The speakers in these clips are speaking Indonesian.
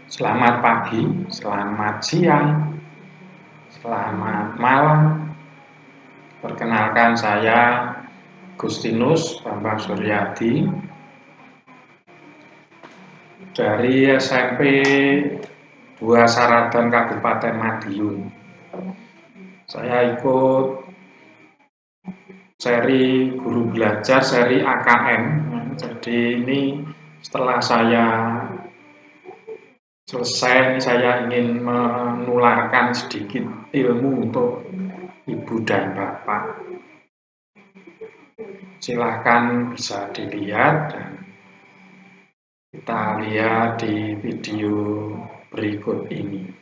Selamat pagi, selamat siang, selamat malam. Perkenalkan saya Gustinus Bambang Suryadi dari SMP Buah Saradan Kabupaten Madiun. Saya ikut seri guru belajar, seri AKM. Jadi ini setelah saya selesai, saya ingin menularkan sedikit ilmu untuk Ibu dan Bapak. Silahkan bisa dilihat dan kita lihat di video berikut ini.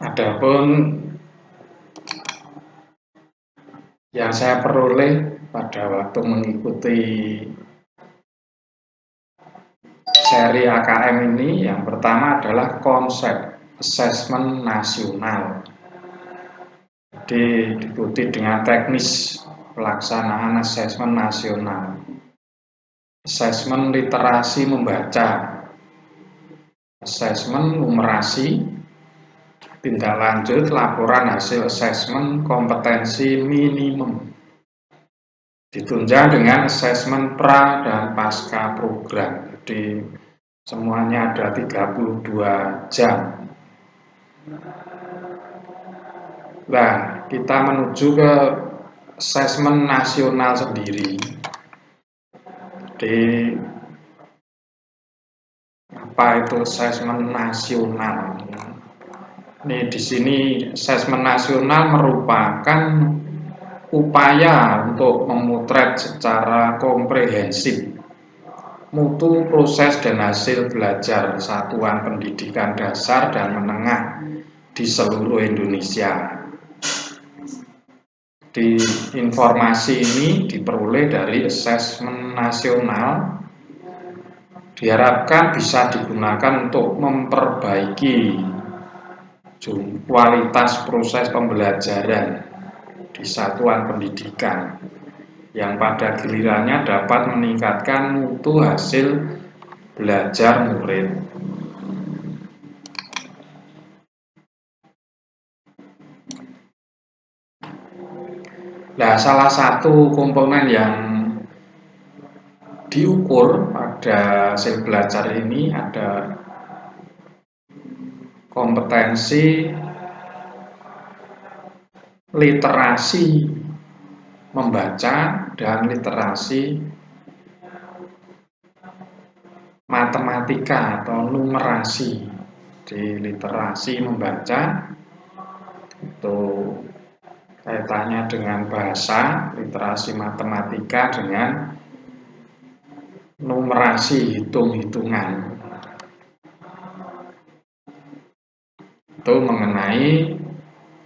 Adapun yang saya peroleh pada waktu mengikuti seri AKM ini, yang pertama adalah konsep asesmen nasional. Jadi diikuti dengan teknis pelaksanaan asesmen nasional, asesmen literasi membaca, asesmen numerasi, tindak lanjut laporan hasil asesmen kompetensi minimum, ditunjang dengan asesmen pra dan pasca program. Jadi semuanya ada 32 jam. Nah, kita menuju ke asesmen nasional sendiri. Jadi apa itu asesmen nasional? Ini di sini asesmen nasional merupakan upaya untuk memotret secara komprehensif mutu proses dan hasil belajar satuan pendidikan dasar dan menengah di seluruh Indonesia. Di informasi ini diperoleh dari asesmen nasional, diharapkan bisa digunakan untuk memperbaiki kualitas proses pembelajaran di satuan pendidikan, yang pada gilirannya dapat meningkatkan mutu hasil belajar murid. Nah, salah satu komponen yang diukur pada hasil belajar ini ada kompetensi literasi membaca dan literasi matematika atau numerasi. Di literasi membaca itu kaitannya dengan bahasa, literasi matematika dengan numerasi hitung-hitungan. Itu mengenai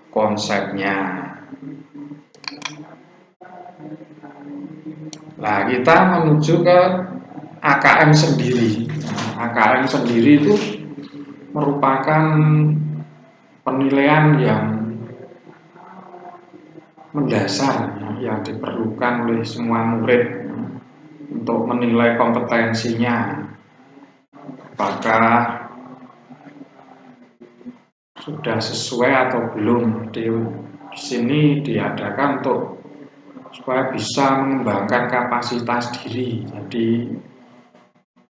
konsepnya. Nah, kita menuju ke AKM sendiri. AKM sendiri itu merupakan penilaian yang mendasar yang diperlukan oleh semua murid untuk menilai kompetensinya, apakah sudah sesuai atau belum. Di sini diadakan untuk supaya bisa mengembangkan kapasitas diri. Jadi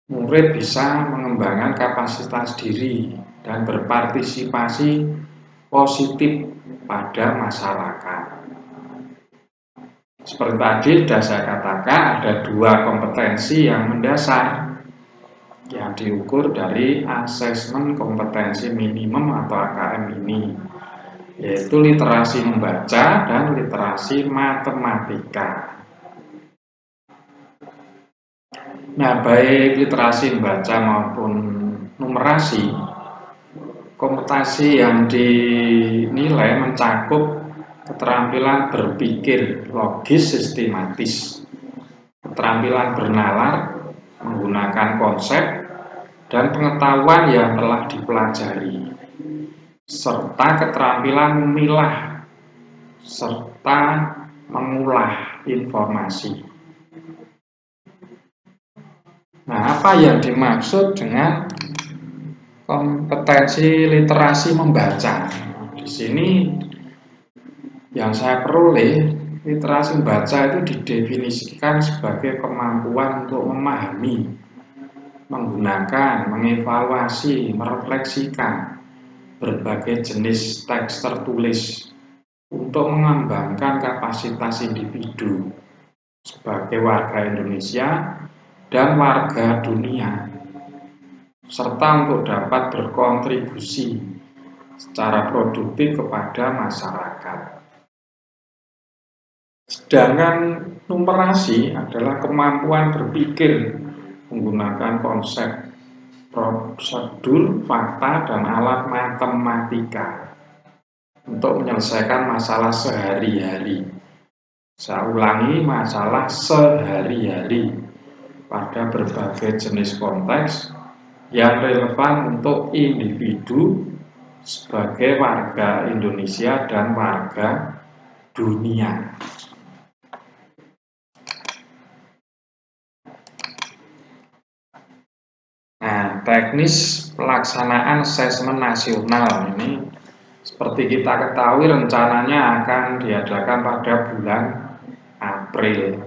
murid bisa mengembangkan kapasitas diri dan berpartisipasi positif pada masyarakat. Seperti tadi sudah saya katakan, ada dua kompetensi yang mendasar yang diukur dari asesmen kompetensi minimum atau AKM ini, yaitu literasi membaca dan literasi matematika. Nah, baik literasi membaca maupun numerasi, kompetensi yang dinilai mencakup keterampilan berpikir logis sistematis, keterampilan bernalar menggunakan konsep, dan pengetahuan yang telah dipelajari, serta keterampilan memilah serta mengolah informasi. Nah, apa yang dimaksud dengan kompetensi literasi membaca? Di sini yang saya peroleh, literasi membaca itu didefinisikan sebagai kemampuan untuk memahami, menggunakan, mengevaluasi, merefleksikan berbagai jenis teks tertulis untuk mengembangkan kapasitas individu sebagai warga Indonesia dan warga dunia, serta untuk dapat berkontribusi secara produktif kepada masyarakat. Sedangkan numerasi adalah kemampuan berpikir menggunakan konsep, prosedur, fakta, dan alat matematika untuk menyelesaikan masalah sehari-hari. Saya ulangi, masalah sehari-hari pada berbagai jenis konteks yang relevan untuk individu sebagai warga Indonesia dan warga dunia. Nah, teknis pelaksanaan asesmen nasional ini seperti kita ketahui rencananya akan diadakan pada bulan April.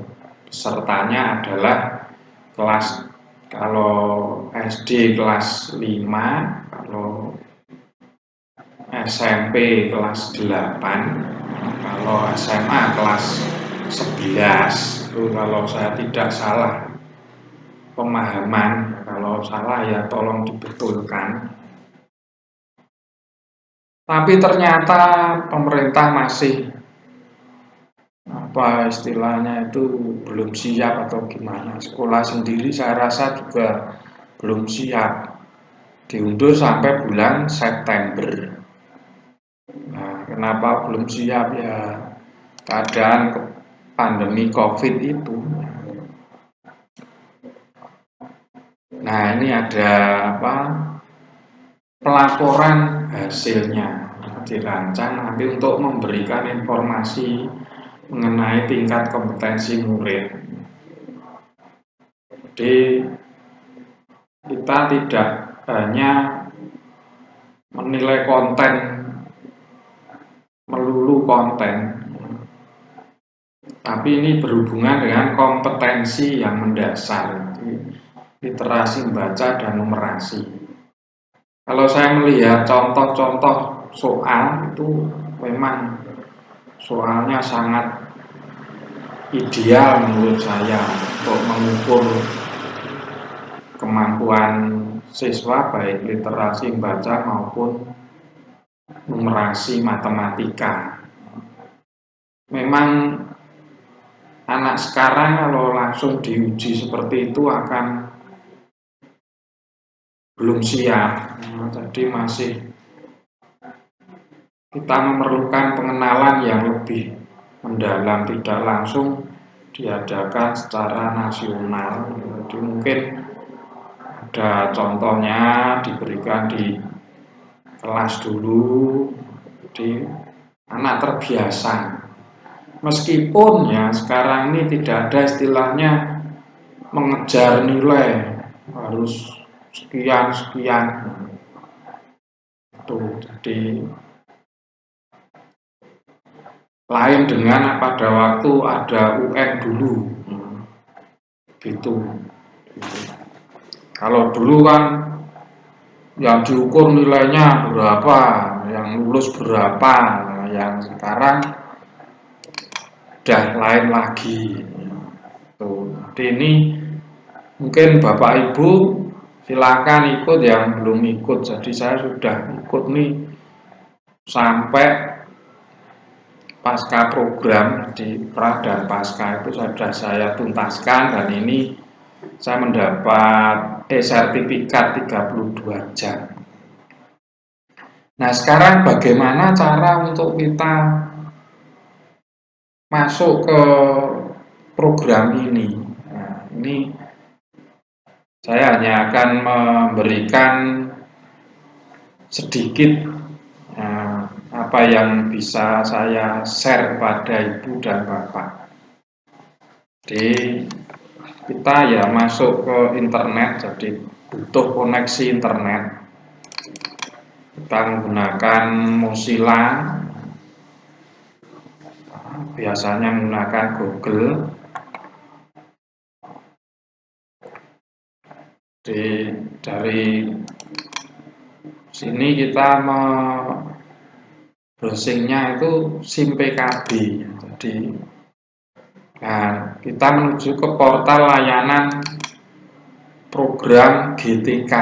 Pesertanya adalah kelas, kalau SD kelas 5, kalau SMP kelas 8, kalau SMA kelas 11. Itu kalau saya tidak salah pemahaman, kalau salah ya tolong dibetulkan. Tapi ternyata pemerintah masih apa istilahnya itu belum siap atau gimana. Sekolah sendiri saya rasa juga belum siap. Diundur sampai bulan September. Nah, kenapa belum siap ya? Keadaan pandemi COVID itu. Nah, ini ada apa? Pelaporan hasilnya dirancang nanti untuk memberikan informasi mengenai tingkat kompetensi murid. Jadi kita tidak hanya menilai konten, melulu konten, tapi ini berhubungan dengan kompetensi yang mendasar, literasi membaca dan numerasi. Kalau saya melihat contoh-contoh soal itu memang soalnya sangat ideal menurut saya untuk mengukur kemampuan siswa baik literasi membaca maupun numerasi matematika. Memang anak sekarang kalau langsung diuji seperti itu akan belum siap. Jadi masih kita memerlukan pengenalan yang lebih mendalam, tidak langsung diadakan secara nasional. Jadi mungkin ada contohnya diberikan di kelas dulu, jadi anak terbiasa. Meskipun ya sekarang ini tidak ada istilahnya mengejar nilai harus sekian tuh, jadi lain dengan pada waktu ada UN dulu gitu. Kalau dulu kan yang diukur nilainya berapa, yang lulus berapa, yang sekarang udah lain lagi tuh. Jadi ini mungkin Bapak Ibu silakan ikut yang belum ikut. Jadi saya sudah ikut nih sampai pasca program di pra dan pasca itu sudah saya tuntaskan, dan ini saya mendapat sertifikat 32 jam. Nah, sekarang bagaimana cara untuk kita masuk ke program ini? Nah, ini saya hanya akan memberikan sedikit apa yang bisa saya share kepada Ibu dan Bapak. Jadi kita ya masuk ke internet, jadi butuh koneksi internet. Kita menggunakan Mozilla, biasanya menggunakan Google. Dari sini kita browsingnya itu SIM-PKB. Jadi, nah, kita menuju ke portal layanan program GTK.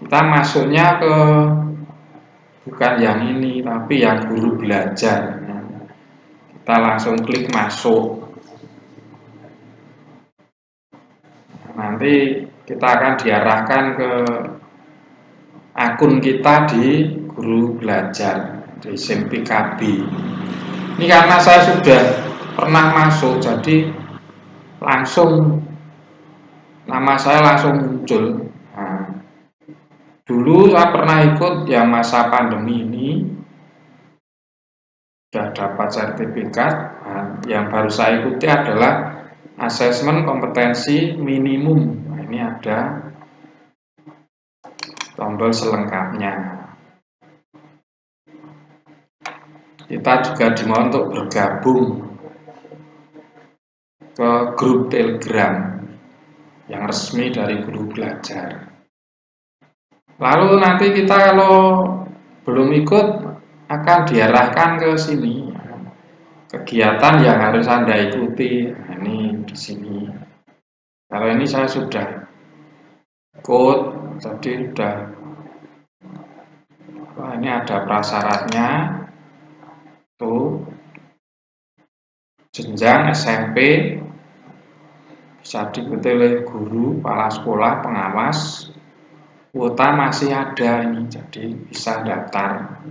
Kita masuknya ke bukan yang ini, tapi yang guru belajar. Kita langsung klik masuk. Nanti kita akan diarahkan ke akun kita di guru belajar di SIM-PKB. Ini karena saya sudah pernah masuk, jadi langsung nama saya langsung muncul. Nah, dulu saya pernah ikut yang masa pandemi ini, sudah dapat sertifikat. Nah, yang baru saya ikuti adalah asesmen kompetensi minimum. Nah, ini ada tombol selengkapnya. Kita juga diminta untuk bergabung ke grup Telegram yang resmi dari guru belajar. Lalu nanti kita kalau belum ikut akan diarahkan ke sini. Kegiatan yang harus Anda ikuti. Nah, ini di sini. Kalau ini saya sudah ikut, jadi sudah. Wah, ini ada prasyaratnya. Tuh. Jenjang SMP bisa diikuti oleh guru, kepala sekolah, pengawas. Kuota masih ada ini, jadi bisa daftar.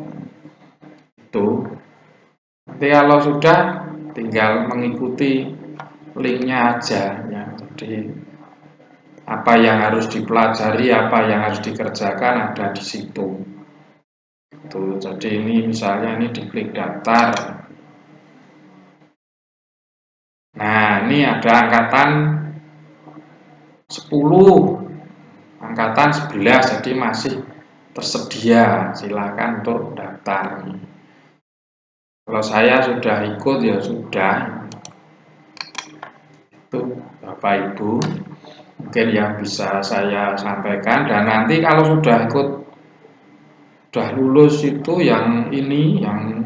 Itu. Nanti kalau sudah tinggal mengikuti linknya aja ya. Jadi apa yang harus dipelajari, apa yang harus dikerjakan ada di situ. Tuh, jadi ini misalnya ini diklik daftar. Nah, ini ada angkatan 10, angkatan 11, jadi masih tersedia. Silakan untuk daftar. Kalau saya sudah ikut ya sudah. Itu Bapak Ibu mungkin yang bisa saya sampaikan. Dan nanti kalau sudah sudah lulus itu yang ini, yang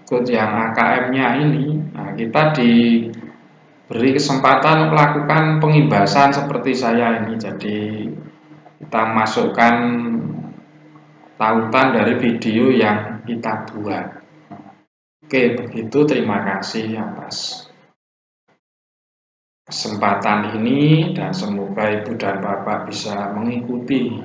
ikut yang AKM-nya ini, nah kita diberi kesempatan melakukan pengimbasan seperti saya ini. Jadi kita masukkan tautan dari video yang kita buat. Oke, begitu. Terima kasih atas kesempatan ini dan semoga Ibu dan Bapak bisa mengikuti